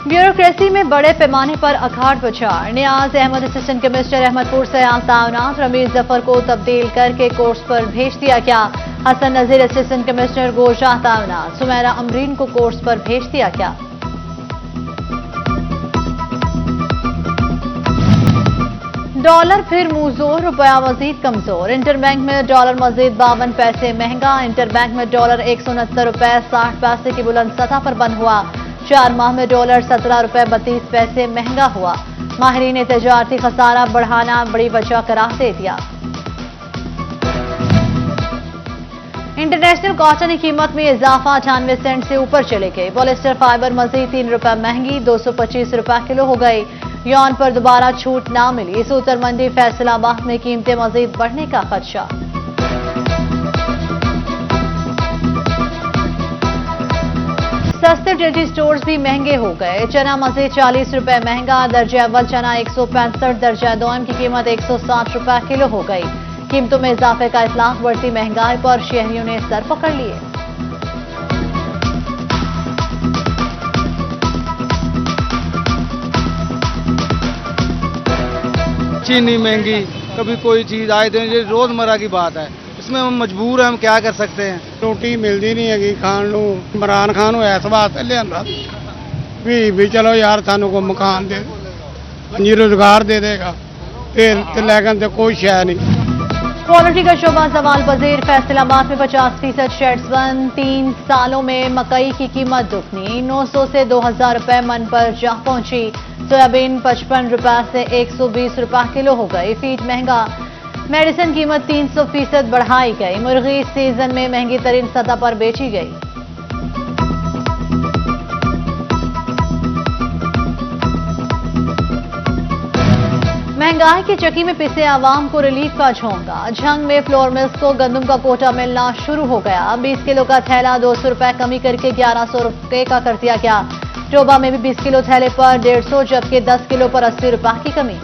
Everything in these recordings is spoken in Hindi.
ब्यूरोक्रेसी में बड़े पैमाने पर अखाड़ पछाड़। नियाज अहमद असिस्टेंट कमिश्नर अहमदपुर से तैनात, रमीज जफर को तब्दील करके कोर्स पर भेज दिया गया। हसन नजीर असिस्टेंट कमिश्नर गोशा तैनात, सुमेरा अमरीन को कोर्स पर भेज दिया गया। डॉलर फिर मुंहजोर, रुपया मजीद कमजोर। इंटरबैंक में डॉलर मजीद 52 पैसे महंगा। इंटरबैंक में डॉलर 169 रुपए 60 पैसे की बुलंद सतह पर बंद हुआ। 4 माह में डॉलर 17 रुपए 32 पैसे महंगा हुआ। माहिरीन ने तजारती खसारा बढ़ाना बड़ी वजह करार दे दिया। इंटरनेशनल कॉटन की कीमत में इजाफा 98 सेंट से ऊपर चले गए। पॉलिस्टर फाइबर मजीद 3 रुपए महंगी 225 रुपए किलो हो गई। यौन पर दोबारा छूट ना मिली। सूतर मंडी फैसलाबाद में कीमतें मजीद बढ़ने का खदशा। सस्ते डेयरी स्टोर्स भी महंगे हो गए। चना मजीद 40 रुपए महंगा। दर्जा अव्वल चना 165, दर्जा दोम की कीमत 160 रुपए किलो हो गई। कीमतों में इजाफे का इतलाक बढ़ती महंगाई पर शहरियों ने सर पकड़ लिए। चीनी महंगी, कभी कोई चीज आए दिन, ये रोजमर्रा की बात है। इसमें हम मजबूर हैं, हम क्या कर सकते हैं। रोटी मिलती नहीं है खाण नूं। इमरान खान इस वास्ते लिया भी चलो यार सानू को मकान दे, जी रोजगार दे देगा, लेकिन तो कोई शय नहीं। क्वालिटी का शोबा सवाल पजीर। फैसलाबाद में 50% शेड्स बंद। 3 सालों में मकई की कीमत दुगनी, 900 से 2000 रुपए मन पर जा पहुंची। सोयाबीन 55 रुपए से 120 रुपए किलो हो गई। फीड महंगा। मेडिसिन कीमत 300% बढ़ाई गई। मुर्गी सीजन में महंगी तरीन सतह पर बेची गई। महंगाई की चक्की में पिसे आवाम को रिलीफ का झोंका। झंग में फ्लोर मिल्स को गंदम का कोटा मिलना शुरू हो गया। 20 किलो का थैला 200 रुपए कमी करके 1100 रुपए का कर दिया गया। टोबा में भी 20 किलो थैले पर 150, जबकि 10 किलो पर 80 रुपए की कमी।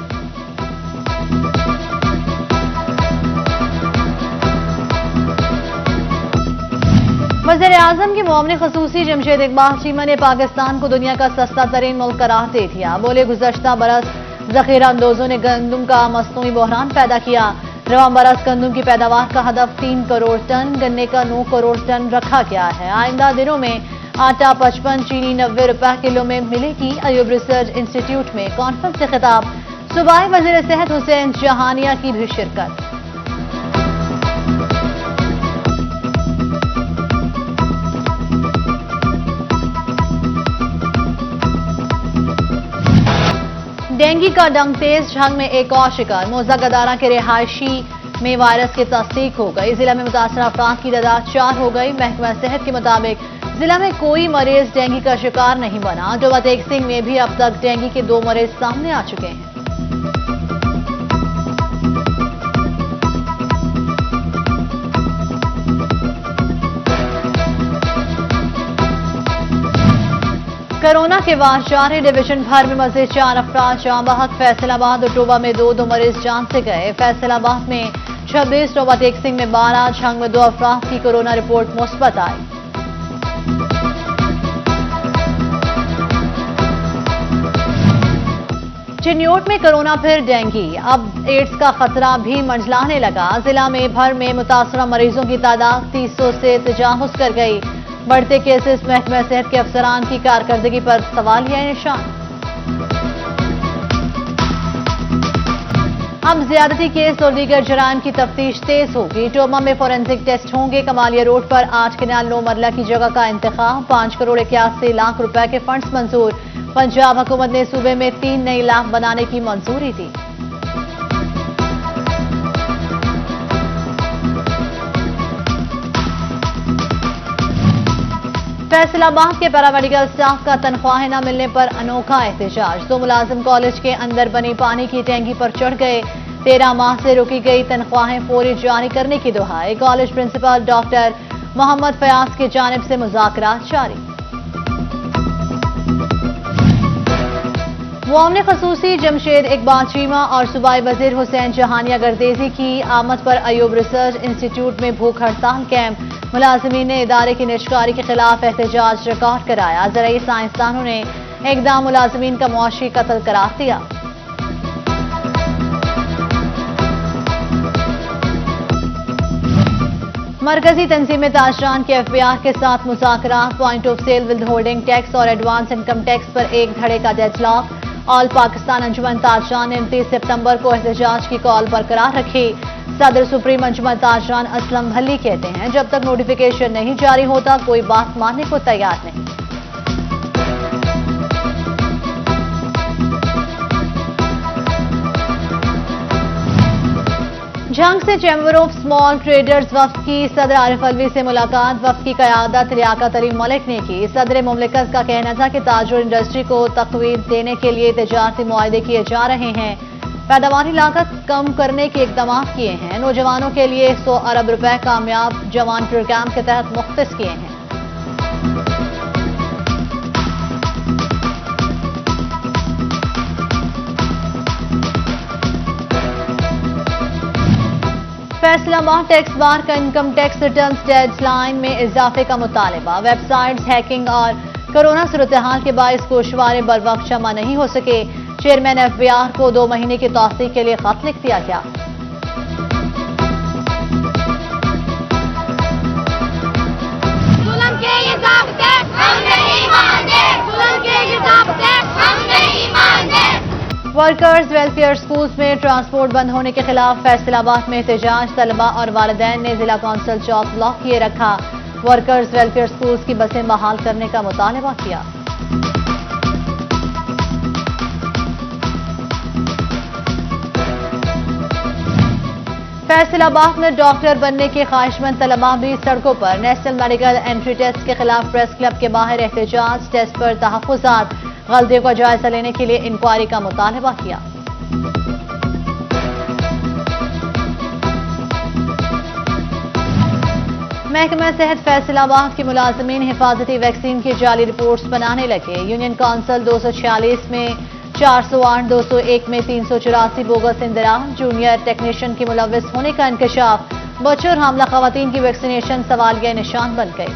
वज़ीर आज़म के मुआवने खसूसी जमशेद इकबाल चीमा ने पाकिस्तान को दुनिया का सस्ता तरीन मुल्क करार दे दिया। बोले गुज़श्ता बरस जखीरा अंदोजों ने गंदम का मसनूई बहरान पैदा किया। रवां बरस गंदम की पैदावार का हदफ 3 करोड़ टन, गन्ने का 9 करोड़ टन रखा गया है। आइंदा दिनों में आटा 55, चीनी 90 रुपए किलो में मिलेगी। अयूब रिसर्च इंस्टीट्यूट में कॉन्फ्रेंस से खिताब। सूबाई वज़ीर सेहत हुसैन जहानिया की भी शिरकत। डेंगू का डंग तेज। झंग में एक और शिकार। मौजा गदारा के रिहायशी में वायरस की तस्दीक हो गई। जिला में मुतासरा अफराद की तादाद 4 हो गई। महकमा सेहत के मुताबिक जिला में कोई मरीज डेंगू का शिकार नहीं बना। डोबा तेग सिंह में भी अब तक डेंगू के 2 मरीज सामने आ चुके हैं। कोरोना के बाद जारी। डिवीजन भर में मजीद 4 अफराद जान बहक। फैसलाबाद और टोबा में 2 मरीज जान से गए। फैसलाबाद में 26, टोबा तेग सिंह में 12, झंग में 2 अफराद की कोरोना रिपोर्ट मुस्बत आई। चिन्योट में कोरोना फिर डेंगू। अब एड्स का खतरा भी मंडलाने लगा। जिला में भर में मुतासरा मरीजों की तादाद 300 से तजावुज कर गई। बढ़ते केसेस महकमा सेहत के अफसरान की कारकर्दगी पर सवालिया निशान। अब ज्यादती केस और दीगर जराइम की तफ्तीश तेज होगी। टोबा में फोरेंसिक टेस्ट होंगे। कमालिया रोड पर 8 किनाल 9 मरला की जगह का इंतखाब। 5 करोड़ 81 लाख रुपए के फंड्स मंजूर। पंजाब हुकूमत ने सूबे में 3 नई इलाक बनाने की मंजूरी दी। फैसलाबाद के पैरामेडिकल स्टाफ का तनख्वाहें न मिलने पर अनोखा एहतजाज। 2 मुलाजिम कॉलेज के अंदर बनी पानी की टैंकी पर चढ़ गए। 13 माह से रोकी गई तनख्वाहें फौरी जारी करने की दुहाई। College principal doctor Mohammad Fayaz की जानिब से मुज़ाकरात जारी। मुआवने खसूसी जमशेद इकबाल चीमा और सूबाई वजीर हुसैन जहानिया गर्देजी की आमद पर अयूब रिसर्च इंस्टीट्यूट में भूख हड़ताल कैंप। मुलाजिमीन ने इदारे की निजकारी के खिलाफ एहतजाज रिकॉर्ड कराया। ज़राई साइंसदानों ने इकदाम मुलाजमीन का मुआशी कत्ल करार दिया। मरकजी तंजीम ताजरान के FBI के साथ मुज़ाकरात, point of sale withholding tax और एडवांस इनकम टैक्स पर एक धड़े का डेडलॉक। ऑल पाकिस्तान अंजुमन ताजरान ने 29 सितंबर को एहतजाज की कॉल बरकरार रखी। सदर सुप्रीम अंजुमन ताजरान असलम भल्ली कहते हैं, जब तक नोटिफिकेशन नहीं जारी होता कोई बात मानने को तैयार नहीं। जंग से चैम्बर ऑफ स्मॉल ट्रेडर्स वफ्द की सदर आरिफ अलवी से मुलाकात। वफ्द की क़यादत लियाकत अली मलिक ने की। सदर मुमलिकत का कहना था कि ताजर इंडस्ट्री को तक़वीत देने के लिए तजारती मुआहदे किए जा रहे हैं, पैदावारी लागत कम करने के इक़दाम किए हैं, नौजवानों के लिए 100 अरब रुपए कामयाब जवान प्रोग्राम के तहत मुख्तस किए हैं। फैसलाबाद टैक्स बार का इनकम टैक्स रिटर्न डेडलाइन में इजाफे का मुतालबा। वेबसाइट्स हैकिंग और कोरोना सूरत हाल के बायस गोशवारे बर वक्त जमा नहीं हो सके। चेयरमैन FBI को 2 महीने की तौसीक के लिए खत लिख दिया गया। वर्कर्स वेलफेयर स्कूल्स में ट्रांसपोर्ट बंद होने के खिलाफ फैसलाबाद में एहतजाज। तलबा और वालिदैन ने जिला कौंसिल चौक ब्लॉक किए रखा। वर्कर्स वेलफेयर स्कूल्स की बसें बहाल करने का मुतालबा किया। फैसलाबाद में डॉक्टर बनने के ख्वाहिशमंद तलबा भी सड़कों पर। नेशनल मेडिकल एंट्री टेस्ट के खिलाफ प्रेस क्लब के बाहर एहतजाज। टेस्ट पर तहफ्फुज़ात, गलतियों का जायजा लेने के लिए इंक्वायरी का मुतालबा किया। महकमा सेहत फैसलाबाद के मुलाजमीन हिफाजती वैक्सीन की जाली रिपोर्ट्स बनाने लगे। यूनियन काउंसिल 246 में 408, 201 में 384 बोगस इंदिरा। जूनियर टेक्नीशियन की मुलव्विस होने का इंकशाफ। बच्चों और हामला खवातीन की वैक्सीनेशन सवालिया निशान बन गई।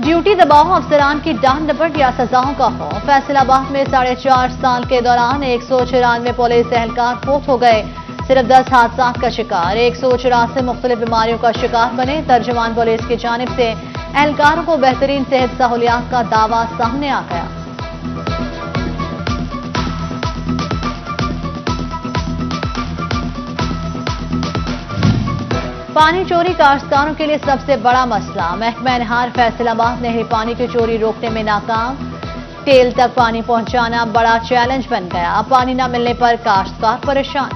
ड्यूटी दबाओ अफसरान की डांट डपट या सजाओं का खौफ। फैसलाबाद में 4.5 साल के दौरान 194 पुलिस एहलकार फौत हो गए। सिर्फ 10 हादसा का शिकार। 184 मुख्तलिफ बीमारियों का शिकार बने। तर्जुमान पुलिस की जानिब से एहलकारों को बेहतरीन सेहत सहूलियात का दावा सामने आ गया। पानी चोरी काश्तकारों के लिए सबसे बड़ा मसला। महकमा नहार फैसलाबाद नहरी पानी की चोरी रोकने में नाकाम। टेल तक पानी पहुंचाना बड़ा चैलेंज बन गया। पानी न मिलने पर काश्तकार परेशान।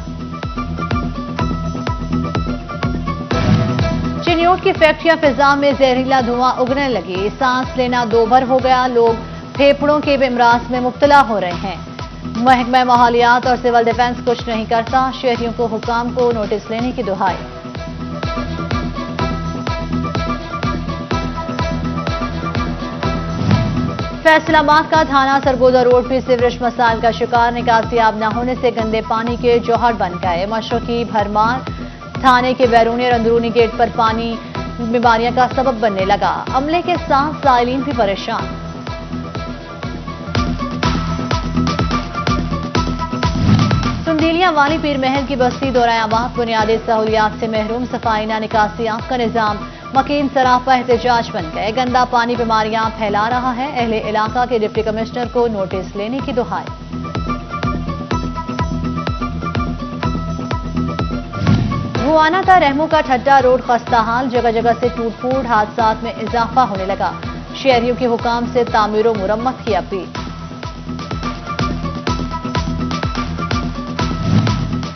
चिन्योट की फैक्ट्रियां फिजा में जहरीला धुआं उगने लगी। सांस लेना दोभर हो गया। लोग फेफड़ों के इमराज में मुब्तला हो रहे हैं। महकमा माहौलियात और सिविल डिफेंस कुछ नहीं करता। शहरियों को हुकाम को नोटिस लेने की दुहाई। फैसलाबाद का थाना सरगोदा रोड भी सीवरेज मसाइल का शिकार। निकासियाब न होने से गंदे पानी के जौहर बन गए। मशरकी भरमार। थाने के बैरूनी और अंदरूनी गेट पर पानी बीमारियों का सबब बनने लगा। अमले के साथ साइलिन भी परेशान। सुंदीलिया वाली पीर महल की बस्ती दौरायाबाद बुनियादी सहूलियात से महरूम। सफाई न निकासियाब का निजाम। मकीन सरापा एहतजाज बन गए। गंदा पानी बीमारियां फैला रहा है। अहले इलाका के डिप्टी कमिश्नर को नोटिस लेने की दुहाई। भुआना का रहमू का ठट्टा रोड खस्ता हाल। जगह जगह से टूट फूट। हादसात में इजाफा होने लगा। शहरियों के हुकाम से तामीर व मुरम्मत की अपील।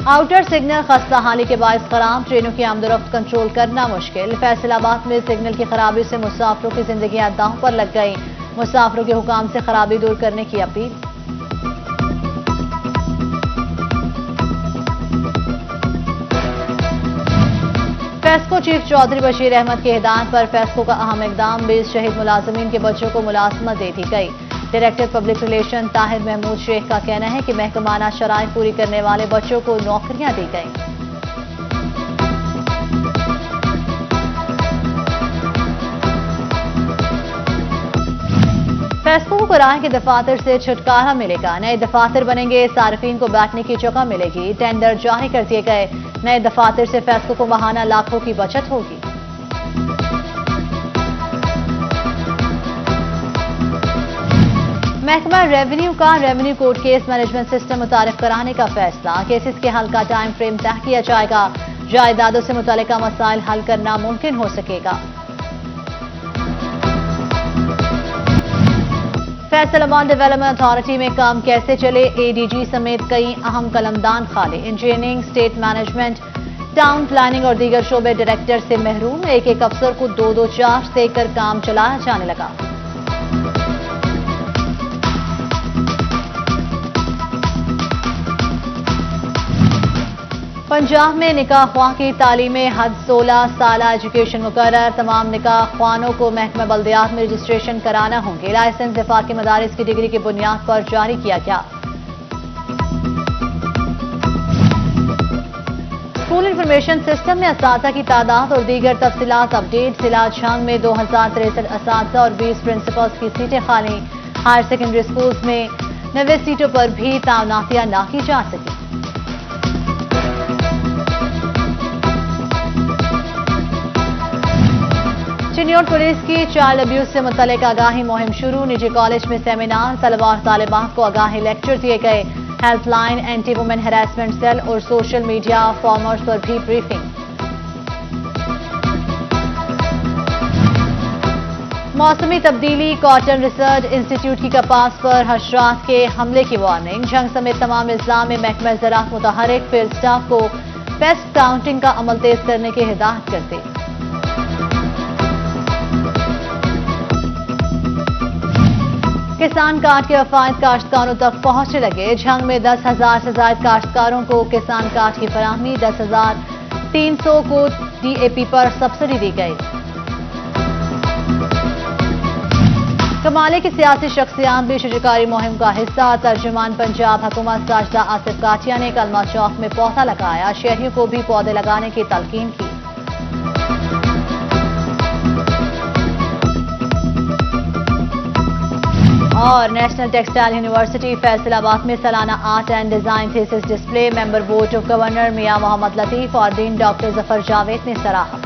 आउटर सिग्नल खस्ता हाली के बायस खराब। ट्रेनों की आमदोरफ्त कंट्रोल करना मुश्किल। फैसलाबाद में सिग्नल की खराबी से मुसाफिरों की जिंदगियां दांव पर लग गई। मुसाफिरों के हुकाम से खराबी दूर करने की अपील। फेस्को चीफ चौधरी बशीर अहमद की हिदायत पर फेस्को का अहम इकदाम। 20 शहीद मुलाजमीन के बच्चों को मुलाजमत दे दी गई। Director public relation Tahir Mahmood Sheikh का कहना है कि महकमाना शराइत पूरी करने वाले बच्चों को नौकरियां दी गई। फैसलों को किराए के दफातर से छुटकारा मिलेगा। नए दफातर बनेंगे, सार्फिन को बैठने की जगह मिलेगी। टेंडर जारी कर दिए गए। नए दफातर से फैसलों को माहाना लाखों की बचत होगी। महकमा रेवेन्यू का revenue court case management system मुतारिफ कराने का फैसला। केसेस के हल का टाइम फ्रेम तय किया जाएगा। जायदादों से मुतल्लिका मसाइल हल करना मुमकिन हो सकेगा। फैसलाबाद डेवलपमेंट अथॉरिटी में काम कैसे चले, एडीजी समेत कई अहम कलमदान खाली। Engineering, state management, town planning और दीगर शोबे डायरेक्टर से महरूम। एक एक अफसर को 2-2 चार्ज देकर काम चलाया जाने लगा। पंजाब में निकाह ख्वाह की तालीमें हद 16 साल एजुकेशन मुकर्रर। तमाम निकाह ख्वानों को महकमा बल्दियात में रजिस्ट्रेशन कराना होंगे। लाइसेंस वफाकी मदारिस की डिग्री की बुनियाद पर जारी किया गया। स्कूल इंफॉर्मेशन सिस्टम में असातिज़ा की तादाद और दीगर तफसीलात अपडेट। जिला झंग में 2063 असातिज़ा और 20 प्रिंसिपल्स की सीटें खाली। हायर सेकेंडरी स्कूल्स में 90 सीटों पर भी तैनातियां ना की जा सकी। चिन्योर पुलिस की चाइल्ड अब्यूज से मुतल्लिक आगाही मुहिम शुरू। निजी कॉलेज में सेमिनार, तलबा और तालिबात को आगाही लेक्चर दिए गए। Helpline, anti women harassment cell और सोशल मीडिया फॉर्मर्स पर भी ब्रीफिंग। मौसमी तब्दीली, कॉटन रिसर्च इंस्टीट्यूट की कपास पर हशरात के हमले की वार्निंग। जंग समेत तमाम अजला में महकमा ज़राअत मुतहरिक। फील्ड स्टाफ को पेस्ट काउंटिंग का अमल तेज करने की हिदायत करते। किसान कार्ड के वफायद काश्तकारों तक पहुंचने लगे। झंग में 10,000 से ज्यादा काश्तकारों को किसान कार्ड की फराहमी। 10,300 को डीएपी पर सब्सिडी दी गई। कमाले की सियासी शख्सियात भी शजरकारी मुहिम का हिस्सा। तर्जुमान पंजाब हुकूमत साजिदा आसिफ काठिया ने कलमा चौक में पौधा लगाया। शहरियों को भी पौधे लगाने की तलकीन की। और नेशनल टेक्सटाइल यूनिवर्सिटी फैसलाबाद में सालाना art and design thesis display. Member board of governor Mian Muhammad Latif और डीन डॉक्टर जफर जावेद ने सराहा।